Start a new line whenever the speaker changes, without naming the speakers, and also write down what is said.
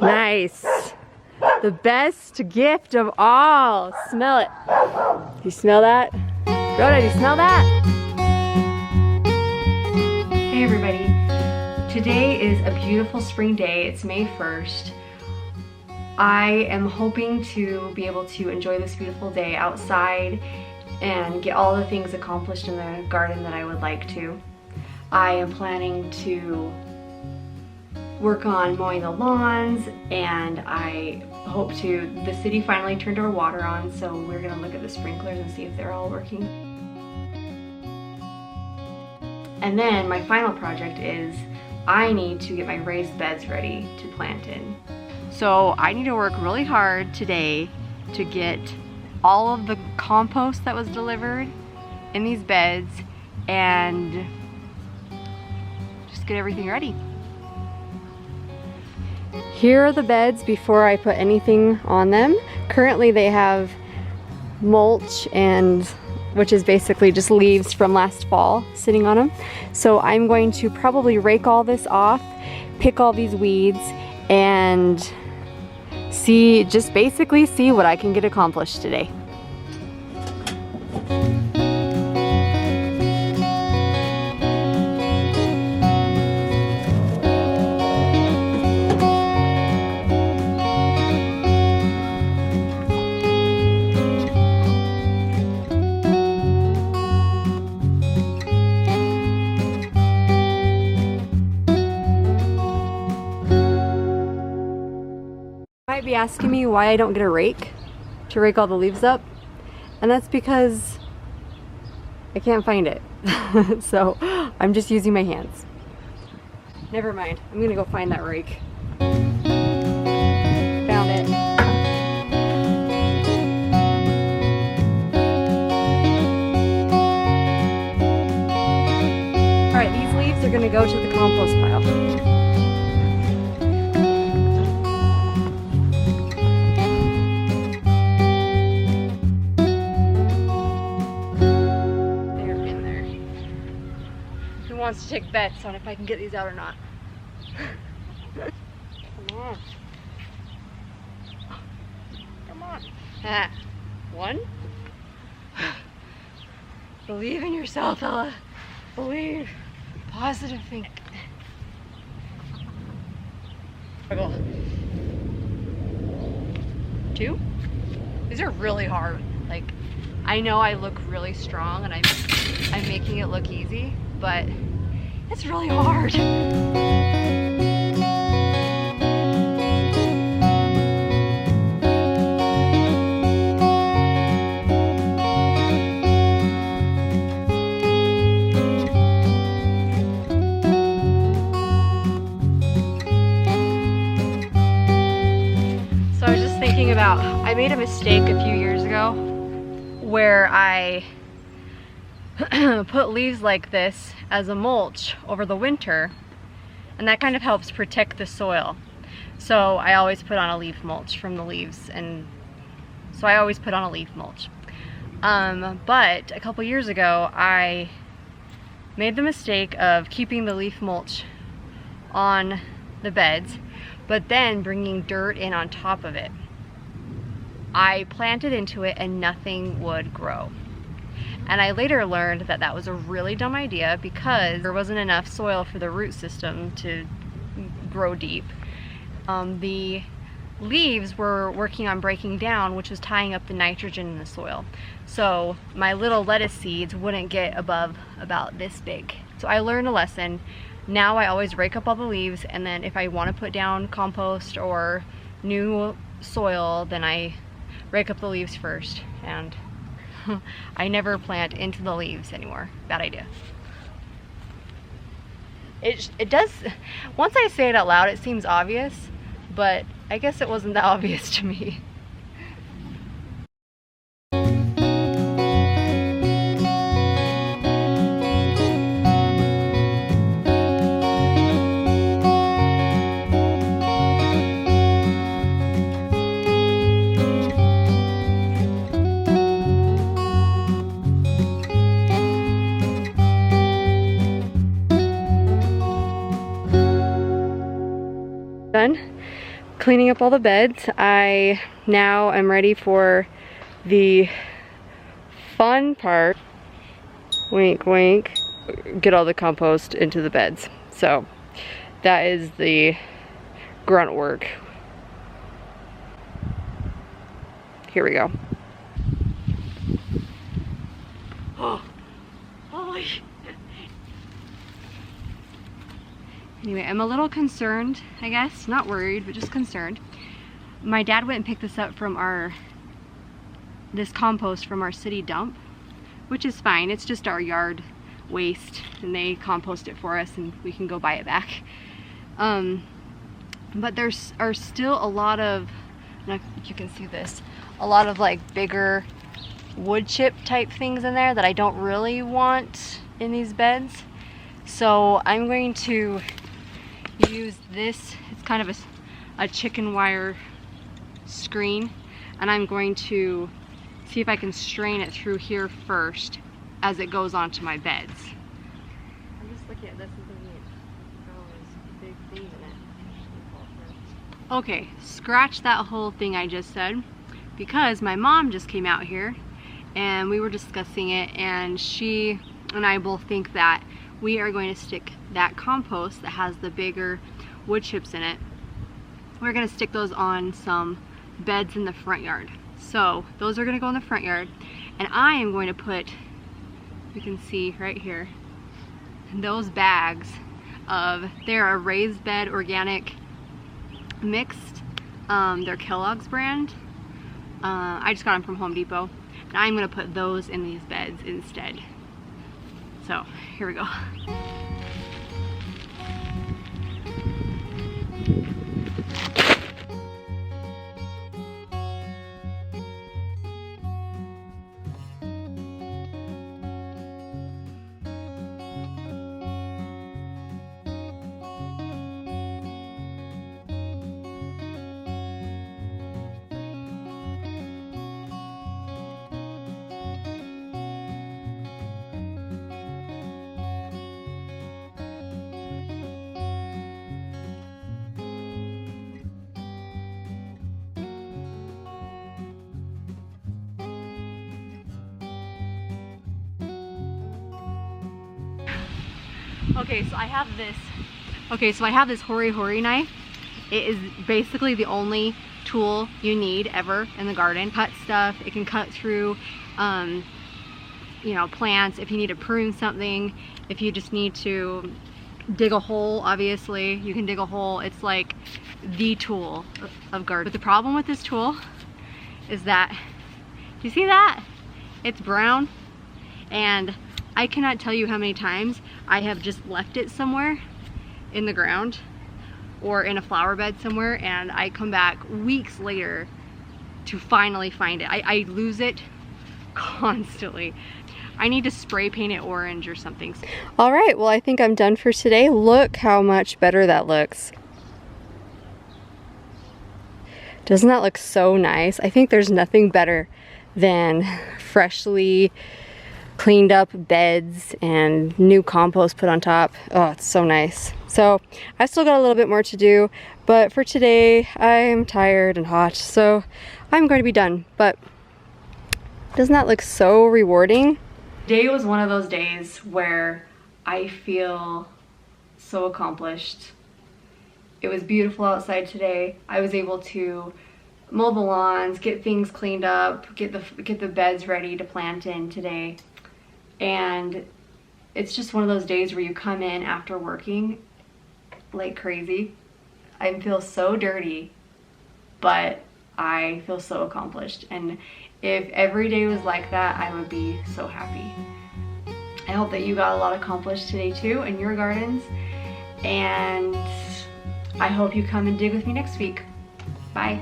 Nice. The best gift of all. Smell it. Do you smell that? Rhoda, do you smell that? Hey everybody. Today is a beautiful spring day. It's May 1st. I am hoping to be able to enjoy this beautiful day outside and get all the things accomplished in the garden that I would like to. I am planning to work on mowing the lawns, and I hope to, the city finally turned our water on, so we're gonna look at the sprinklers and see if they're all working. And then my final project is I need to get my raised beds ready to plant in. So I need to work really hard today to get all of the compost that was delivered in these beds and just get everything ready. Here are the beds before I put anything on them. Currently they have mulch, and which is basically just leaves from last fall sitting on them. So I'm going to probably rake all this off, pick all these weeds, and just basically see what I can get accomplished today. Might be asking me why I don't get a rake to rake all the leaves up, and that's because I can't find it. So I'm just using my hands. Never mind, I'm gonna go find that rake. Found it. Alright, these leaves are gonna go to the compost pile. Wants to take bets on if I can get these out or not. Come on. Come on. Ah. One. Believe in yourself, Ella. Believe. Positive think. Two. These are really hard. Like, I know I look really strong and I'm making it look easy, but it's really hard. So I was just thinking about, I made a mistake a few years ago where I put leaves like this as a mulch over the winter, and that kind of helps protect the soil. So I always put on a leaf mulch from the leaves, and so I always put on a leaf mulch. But a couple years ago I made the mistake of keeping the leaf mulch on the beds, but then bringing dirt in on top of it. I planted into it and nothing would grow. And I later learned that that was a really dumb idea because there wasn't enough soil for the root system to grow deep. The leaves were working on breaking down, which was tying up the nitrogen in the soil. So my little lettuce seeds wouldn't get above about this big. So I learned a lesson. Now I always rake up all the leaves, and then if I want to put down compost or new soil, then I rake up the leaves first, and I never plant into the leaves anymore. Bad idea. It does, once I say it out loud, it seems obvious, but I guess it wasn't that obvious to me. done cleaning up all the beds. I now am ready for the fun part. Wink, wink. Get all the compost into the beds. So that is the grunt work. Here we go. Oh, holy. Anyway, I'm a little concerned, I guess. Not worried, but just concerned. My dad went and picked this up from this compost from our city dump, which is fine. It's just our yard waste, and they compost it for us, and we can go buy it back. But there are still a lot of, and you can see this, a lot of like bigger wood chip type things in there that I don't really want in these beds. So I'm going to use this, it's kind of a chicken wire screen, and I'm going to see if I can strain it through here first as it goes onto my beds. I'm just looking at this and thinking, oh, there's big things in it. Okay, scratch that whole thing I just said, because my mom just came out here and we were discussing it, and she and I both think that we are going to stick that compost that has the bigger wood chips in it, we're going to stick those on some beds in the front yard. So those are going to go in the front yard, and I am going to put, you can see right here, those bags of, they're a raised bed organic mixed, they're Kellogg's brand. I just got them from Home Depot, and I'm going to put those in these beds instead. So here we go. Okay, so I have this Hori Hori knife. It is basically the only tool you need ever in the garden. Cut stuff, it can cut through, you know, plants. If you need to prune something, if you just need to dig a hole, obviously, you can dig a hole. It's like the tool of garden. But the problem with this tool is that, do you see that? It's brown, and I cannot tell you how many times I have just left it somewhere in the ground or in a flower bed somewhere, and I come back weeks later to finally find it. I lose it constantly. I need to spray paint it orange or something. All right, well, I think I'm done for today. Look how much better that looks. Doesn't that look so nice? I think there's nothing better than freshly cleaned up beds and new compost put on top. Oh, it's so nice. So I still got a little bit more to do, but for today I'm tired and hot, so I'm going to be done. But doesn't that look so rewarding? Today was one of those days where I feel so accomplished. It was beautiful outside today. I was able to mow the lawns, get things cleaned up, get the beds ready to plant in today. And it's just one of those days where you come in after working like crazy. I feel so dirty, but I feel so accomplished. And if every day was like that, I would be so happy. I hope that you got a lot accomplished today too in your gardens. And I hope you come and dig with me next week. Bye.